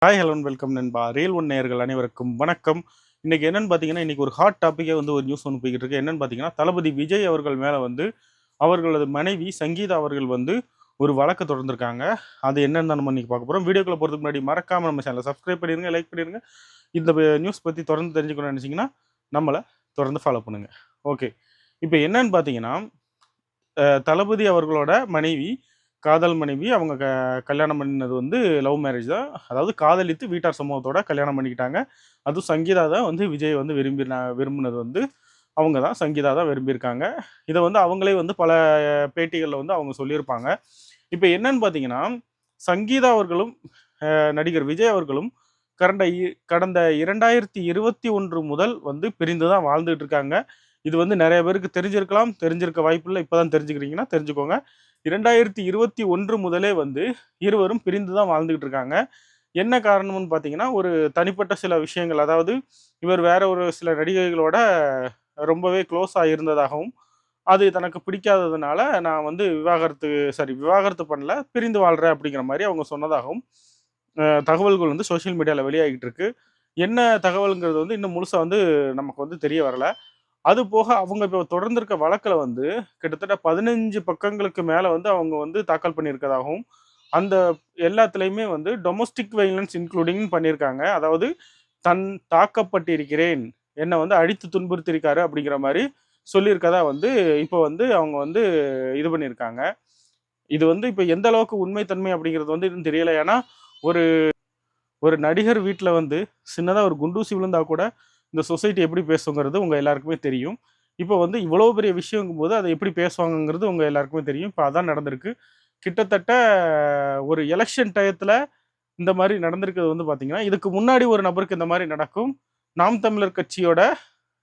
Hi hello welcome நண்பா. Reel one நேயர்கள் அனைவருக்கும் வணக்கம். இன்னைக்கு என்னன்னு பார்த்தீங்கன்னா, இன்னைக்கு ஒரு ஹாட் டாப்பிக்கே வந்து ஒரு நியூஸ் ஒன்று போய்கிட்டு இருக்கு. என்னன்னு பார்த்தீங்கன்னா, தளபதி விஜய் அவர்கள் மேலே வந்து அவர்களது மனைவி சங்கீதா அவர்கள் வந்து ஒரு வழக்கு தொடர்ந்திருக்காங்க. அது என்னன்னு தான் நம்ம இன்னைக்கு பார்க்க போகிறோம். வீடியோக்குள்ள போகிறதுக்கு முன்னாடி மறக்காம நம்ம சேனலை சப்ஸ்கிரைப் பண்ணிடுங்க, லைக் பண்ணிடுங்க. இந்த நியூஸ் பற்றி தொடர்ந்து தெரிஞ்சுக்கணும்னு நினச்சிங்கன்னா நம்மளை தொடர்ந்து ஃபாலோ பண்ணுங்க. ஓகே, இப்போ என்னன்னு பார்த்தீங்கன்னா, தளபதி அவர்களோட மனைவி காதல் மனைவி அவங்க கல்யாணம் பண்ணது வந்து லவ் மேரேஜ் தான். அதாவது காதலித்து வீட்டார் சமூகத்தோட கல்யாணம் பண்ணிக்கிட்டாங்க. அதுவும் சங்கீதா தான் வந்து விஜய் வந்து விரும்பினது வந்து அவங்க தான், சங்கீதா தான் விரும்பியிருக்காங்க. இதை வந்து அவங்களே வந்து பல பேட்டிகளில் வந்து அவங்க சொல்லியிருப்பாங்க. இப்போ என்னன்னு பார்த்தீங்கன்னா, சங்கீதா அவர்களும் நடிகர் விஜய் அவர்களும் கடந்த 2021 முதல் வந்து பிரிந்து தான் வாழ்ந்துட்டு இருக்காங்க. இது வந்து நிறைய பேருக்கு தெரிஞ்சிருக்கலாம், தெரிஞ்சிருக்க வாய்ப்பில்லை. இப்போதான் தெரிஞ்சுக்கிறீங்கன்னா தெரிஞ்சுக்கோங்க. 2021 முதலே வந்து இருவரும் பிரிந்து தான் வாழ்ந்துகிட்டு இருக்காங்க. என்ன காரணம்னு பார்த்தீங்கன்னா, ஒரு தனிப்பட்ட சில விஷயங்கள். அதாவது இவர் வேற ஒரு சில நடிகைகளோட ரொம்பவே க்ளோஸா இருந்ததாகவும், அது தனக்கு பிடிக்காததுனால நான் வந்து விவாகரத்து பண்ணல, பிரிந்து வாழ்றேன் அப்படிங்கிற மாரி அவங்க சொன்னதாகவும் தகவல்கள் வந்து சோசியல் மீடியால வெளியாகிட்டு இருக்கு. என்ன தகவல்ங்கிறது வந்து இன்னும் முழுசா வந்து நமக்கு வந்து தெரிய வரல. அது போக அவங்க இப்போ தொடர்ந்திருக்க வழக்குல வந்து கிட்டத்தட்ட 15 பக்கங்களுக்கு மேல வந்து அவங்க வந்து தாக்கல் பண்ணியிருக்கதாகவும், அந்த எல்லாத்துலயுமே வந்து டொமஸ்டிக் வயலன்ஸ் இன்க்ளூடிங் பண்ணியிருக்காங்க. அதாவது தாக்கப்பட்டிருக்கிறேன், என்ன வந்து அடித்து துன்புறுத்தியிருக்காரு அப்படிங்கிற மாரி சொல்லியிருக்கதா வந்து இப்போ வந்து அவங்க வந்து இது பண்ணியிருக்காங்க. இது வந்து இப்போ எந்த அளவுக்கு உண்மை தன்மை அப்படிங்கிறது வந்து இன்னும் தெரியல. ஏன்னா ஒரு ஒரு நடிகர் வீட்ல வந்து சின்னதா ஒரு குண்டூசி விழுந்தா கூட இந்த சொசைட்டி எப்படி பேசுங்கிறது உங்க எல்லாருக்குமே தெரியும். இப்போ வந்து இவ்வளோ பெரிய விஷயங்கும்போது அதை எப்படி பேசுவாங்கங்கிறது உங்க எல்லாருக்குமே தெரியும். இப்போ அதான் நடந்திருக்கு. கிட்டத்தட்ட ஒரு எலெக்ஷன் டயத்துல இந்த மாரி நடந்திருக்கிறது வந்து பார்த்தீங்கன்னா, இதுக்கு முன்னாடி ஒரு நபருக்கு இந்த மாரி நடக்கும். நாம் தமிழர் கட்சியோட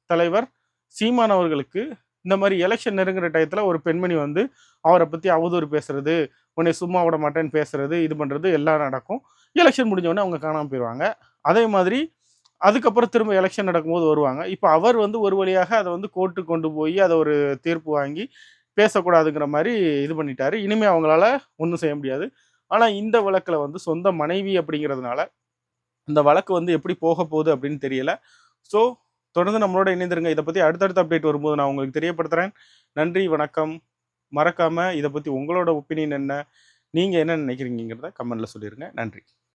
தலைவர் சீமான் அவர்களுக்கு இந்த மாரி எலெக்ஷன் நெருங்குற டயத்துல ஒரு பெண்மணி வந்து அவர பத்தி அவதூறு பேசுறது, உன்னைய சும்மா விட மாட்டேன்னு பேசுறது, இது பண்றது எல்லாம் நடக்கும். எலெக்ஷன் முடிஞ்ச உடனே அவங்க காணாம போயிருவாங்க. அதே மாதிரி அதுக்கப்புறம் திரும்ப எலெக்ஷன் நடக்கும்போது வருவாங்க. இப்ப அவர் வந்து ஒரு வழியாக அத வந்து கோர்ட்டுக்கு கொண்டு போயி அத ஒரு தீர்ப்பு வாங்கி பேசக்கூடாதுங்கிற மாரி இது பண்ணிட்டாரு. இனிமே அவங்களால ஒண்ணும் செய்ய முடியாது. ஆனா இந்த வழக்குல வந்து சொந்த மனைவி அப்படிங்கிறதுனால, இந்த வழக்கு வந்து எப்படி போகப்போகுது அப்படின்னு தெரியல. ஸோ தொடர்ந்து நம்மளோட இணைந்திருங்க. இத பத்தி அடுத்தடுத்த அப்டேட் வரும்போது நான் உங்களுக்கு தெரியப்படுத்துறேன். நன்றி, வணக்கம். மறக்காம இத பத்தி உங்களோட ஒப்பீனியன் என்ன? நீங்க என்ன நினைக்கிறீங்கங்கிறத கமெண்ட்ல சொல்லிருங்க. நன்றி.